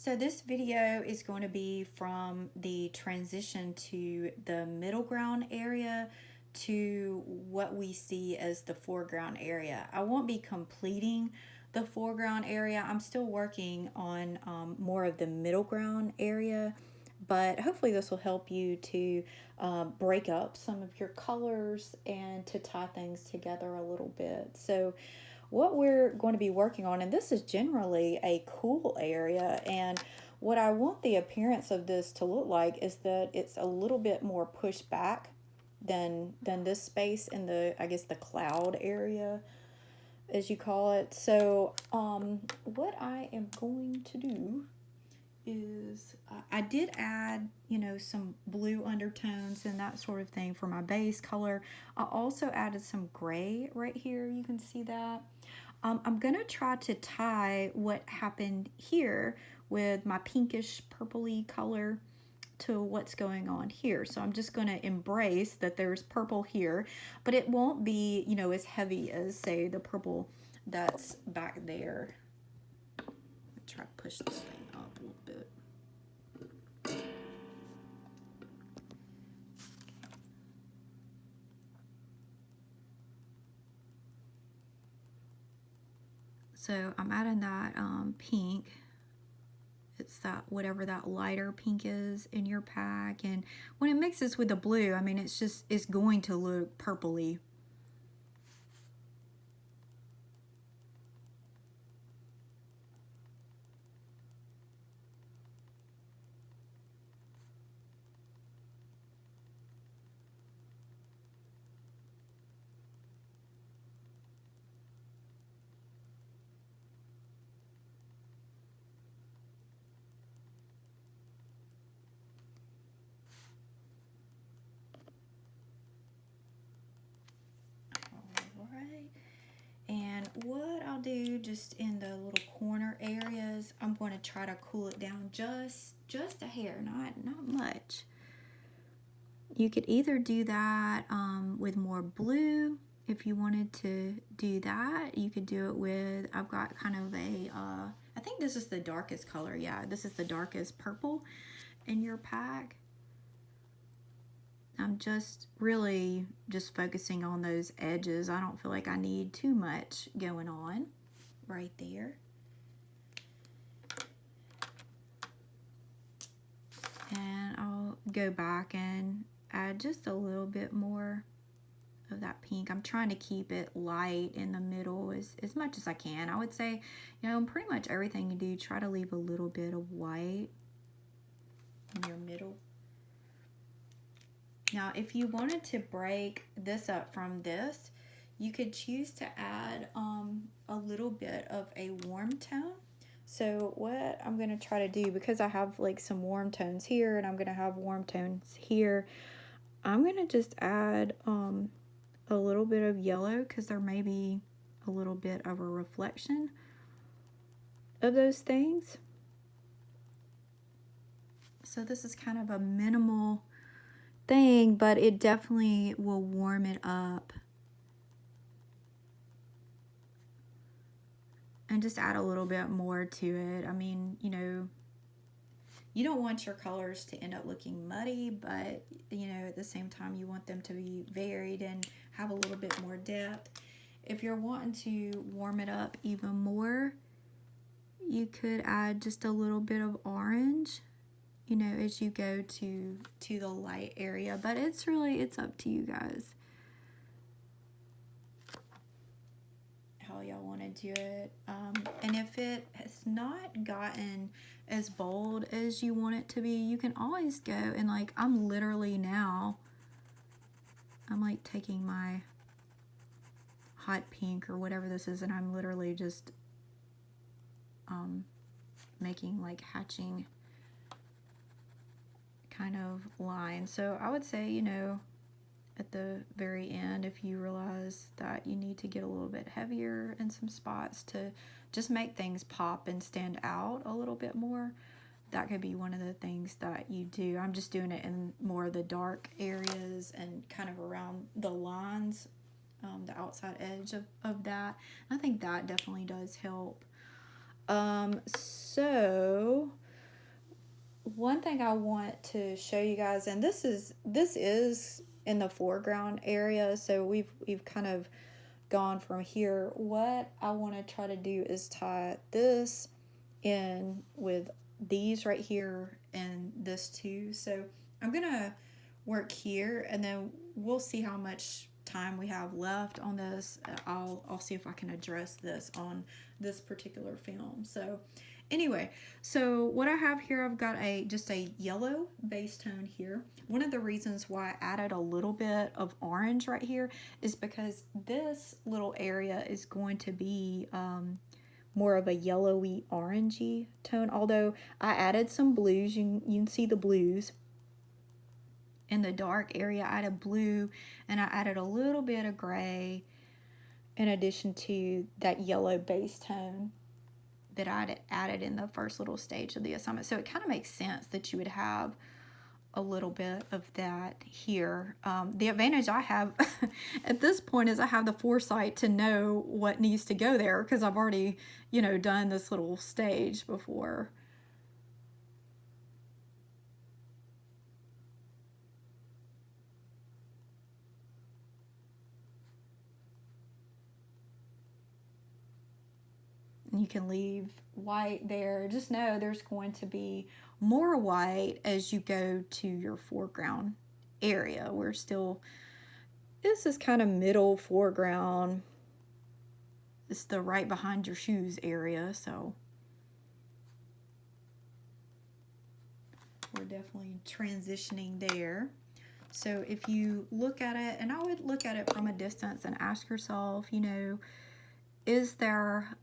So this video is going to be from the transition to the middle ground area to what we see as the foreground area. I won't be completing the foreground area. I'm still working on more of the middle ground area, but hopefully this will help you to break up some of your colors and to tie things together a little bit. So what we're going to be working on, and this is generally a cool area, and what I want the appearance of this to look like is that it's a little bit more pushed back than this space in the, I guess, the cloud area, as you call it. So what I am going to do is I did add, some blue undertones and that sort of thing for my base color. I also added some gray right here. You can see that. I'm going to try to tie what happened here with my pinkish purpley color to what's going on here. So I'm just going to embrace that there's purple here, but it won't be, as heavy as, say, the purple that's back there. Try to push this thing up a little bit. So I'm adding that pink. It's that whatever that lighter pink is in your pack, and when it mixes with the blue, I mean, it's going to look purpley. And what I'll do just in the little corner areas, I'm going to try to cool it down just a hair, not much. You could either do that with more blue if you wanted to do that. You could do it with, I've got kind of a, I think this is the darkest color. Yeah, this is the darkest purple in your pack. I'm just really just focusing on those edges. I don't feel like I need too much going on right there. And I'll go back and add just a little bit more of that pink. I'm trying to keep it light in the middle as much as I can. I would say, pretty much everything you do, try to leave a little bit of white in your middle. Now, if you wanted to break this up from this, you could choose to add a little bit of a warm tone. So what I'm going to try to do, because I have like some warm tones here and I'm going to have warm tones here, I'm going to just add a little bit of yellow, because there may be a little bit of a reflection of those things. So this is kind of a minimal thing, but it definitely will warm it up. And just add a little bit more to it. I mean, you don't want your colors to end up looking muddy, but, at the same time, you want them to be varied and have a little bit more depth. If you're wanting to warm it up even more, you could add just a little bit of orange, as you go to the light area, but it's up to you guys how y'all want to do it. And if it has not gotten as bold as you want it to be, you can always go and I'm literally now, I'm taking my hot pink or whatever this is, and I'm literally just making hatching kind of line. So I would say, at the very end, if you realize that you need to get a little bit heavier in some spots to just make things pop and stand out a little bit more, that could be one of the things that you do. I'm just doing it in more of the dark areas and kind of around the lines, the outside edge of that. I think that definitely does help. So one thing I want to show you guys, and this is in the foreground area, so we've kind of gone from here. What I want to try to do is tie this in with these right here and this too. So I'm gonna work here, and then we'll see how much time we have left on this. I'll see if I can address this on this particular film. So anyway, so what I have here, I've got just a yellow base tone here. One of the reasons why I added a little bit of orange right here is because this little area is going to be more of a yellowy orangey tone, although I added some blues. You can see the blues in the dark area. I added blue, and I added a little bit of gray in addition to that yellow base tone that I'd added in the first little stage of the assignment. So it kind of makes sense that you would have a little bit of that here. The advantage I have at this point is I have the foresight to know what needs to go there because I've already, done this little stage before. You can leave white there. Just know there's going to be more white as you go to your foreground area. This is kind of middle foreground. It's the right behind your shoes area, so we're definitely transitioning there. So if you look at it, and I would look at it from a distance and ask yourself, is there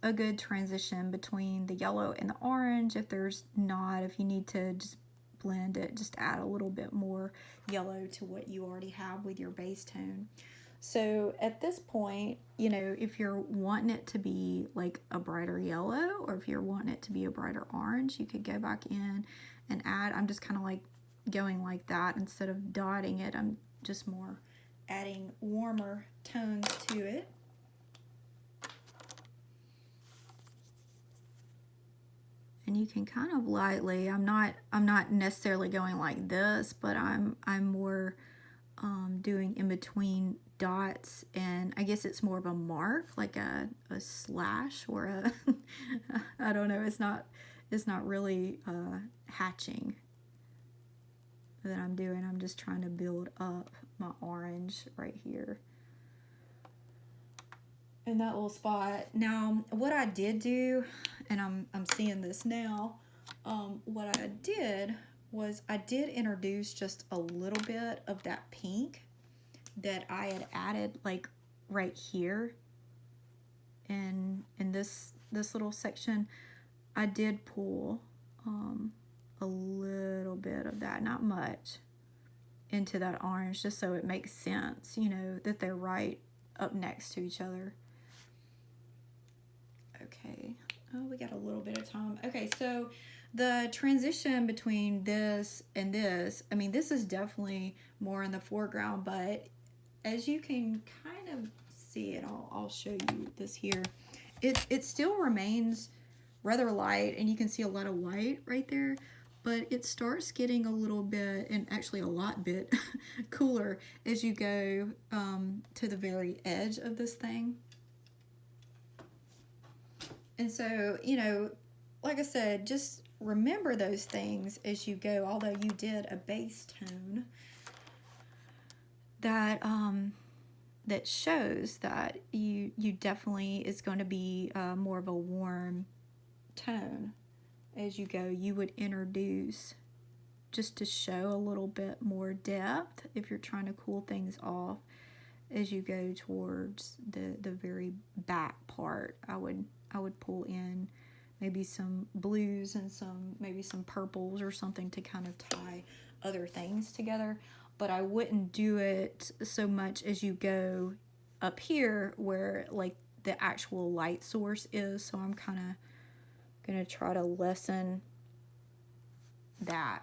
a good transition between the yellow and the orange? If there's not, if you need to just blend it, just add a little bit more yellow to what you already have with your base tone. So at this point, if you're wanting it to be like a brighter yellow, or if you're wanting it to be a brighter orange, you could go back in and add. I'm just kind of like going like that instead of dotting it. I'm just more adding warmer tones to it. And you can kind of lightly, I'm not necessarily going like this, but I'm more doing in between dots, and I guess it's more of a mark, like a slash or a I don't know, it's not really hatching that I'm doing. I'm just trying to build up my orange right here in that little spot. Now, what I did do, and I'm seeing this now, what I did was I did introduce just a little bit of that pink that I had added like right here in this little section. I did pull a little bit of that, not much, into that orange, just so it makes sense, that they're right up next to each other. Okay, oh, we got a little bit of time. Okay, so the transition between this and this, I mean, this is definitely more in the foreground, but as you can kind of see it, I'll show you this here. It still remains rather light, and you can see a lot of white right there, but it starts getting a little bit, and actually a lot bit, cooler as you go to the very edge of this thing. And so, like I said, just remember those things as you go, although you did a base tone that that shows that you definitely is going to be more of a warm tone as you go. You would introduce just to show a little bit more depth if you're trying to cool things off as you go towards the very back part. I would pull in maybe some blues and maybe some purples or something to kind of tie other things together. But I wouldn't do it so much as you go up here where like the actual light source is. So I'm kind of going to try to lessen that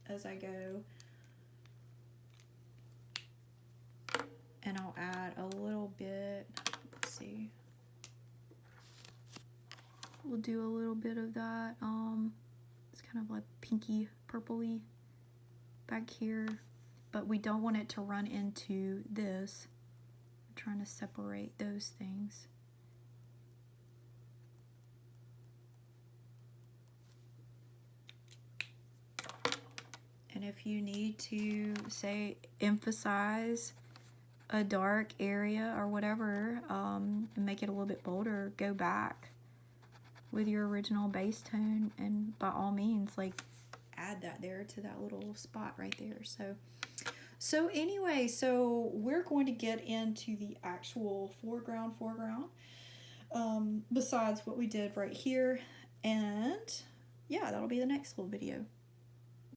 as I go. And I'll add a little bit, let's see. We'll do a little bit of that. It's kind kind of like pinky purpley back here, but we don't want it to run into this. I'm trying to separate those things. And if you need to, say, emphasize a dark area or whatever, and make it a little bit bolder, go back with your original base tone, and by all means, like, add that there to that little spot right there. So anyway, so we're going to get into the actual foreground, besides what we did right here, and yeah, that'll be the next little video.